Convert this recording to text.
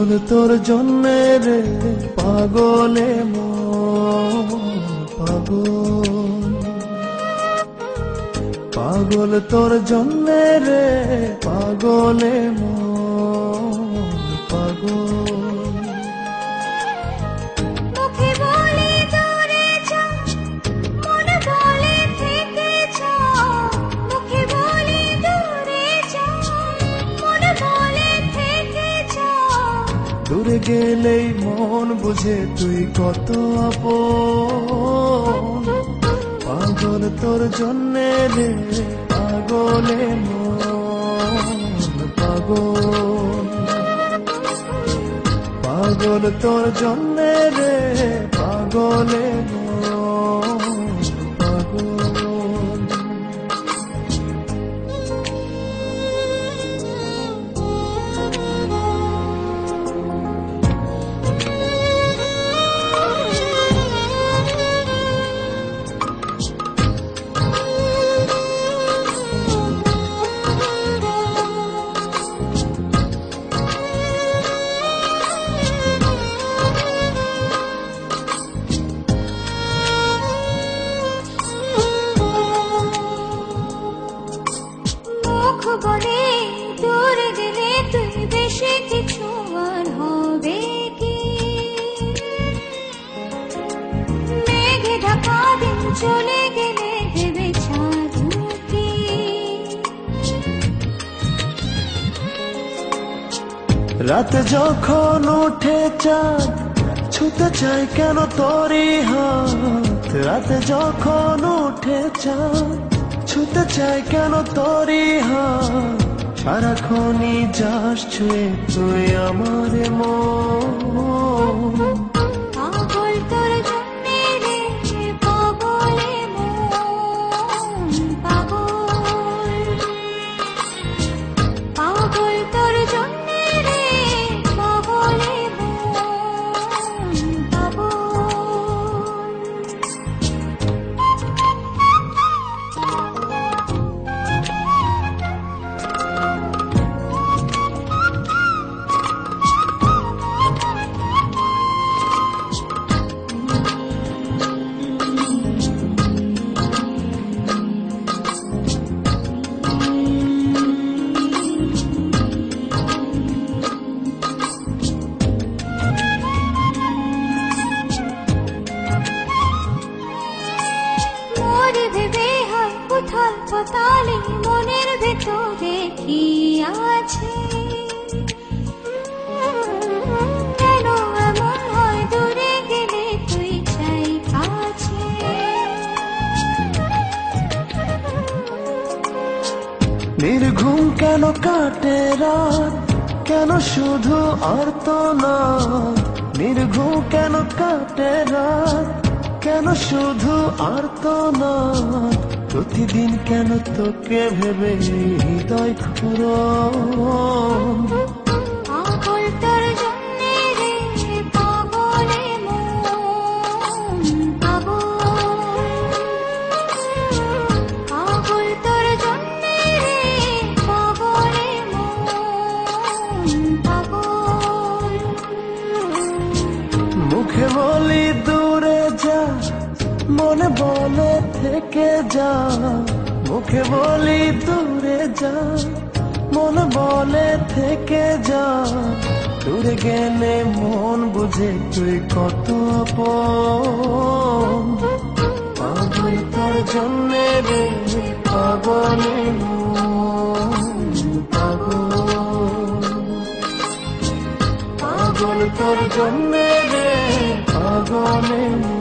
পাগল তোর জন্যে রে পাগলে মন পাগল, পাগল তোর জন্যে রে পাগলে মন পাগল। দূরে গেলেই মন বুঝে তুই কত আপন, পাগল তোর জন্যে রে পাগলে মন পাগল, পাগল তোর জন্যে রে পাগলে মন পাগল। বলে দূরে গেলে তুই বেশি কিছু আর হবে কি, মেঘে ঢাকা দিন চলে গেলে দেবে ছাদ কি। রাত যখন উঠে চাঁদ ছুতে চাই কেন তোরই হাত, রাত যখন উঠে চাঁদ ছুতে চাই কেন তোরই হাত, সারাক্ষণই যাস ছুঁয়ে তুই আমার মন। পাগল তোর জন্যে রে পাগলে মন পাগল, পাগল তোর জন্যে রে পাগলে মন পাগল। উথাল পাতালে মনের ভেতরে কি আছে, কেন এমন হয় দূরে গেলে তুই চাই কাছে। নির্ঘুম কেন কাটে রাত, কেন শুধু আর্তনাদ, নির্ঘুম কেন কাটে রাত, কেন শুধু আর্তনাদ, প্রতিদিন কেন তোকে ভেবে হৃদয় খুরন। পাগল তোর জন্যে রে পাগলে মন পাগল, পাগল তোর জন্যে রে পাগলে মন পাগল। মুখে বলি দূরে যা, মনে বলে থেকে যা, মুখে বলি দূরে যা, মনে বলে থেকে যা, দূরে গেলে মন বুঝে তুই কত আপন, পাগল তোর জন্যে রে পাগলে মন পাগল, পাগল তোর জন্যে রে পাগলে মন।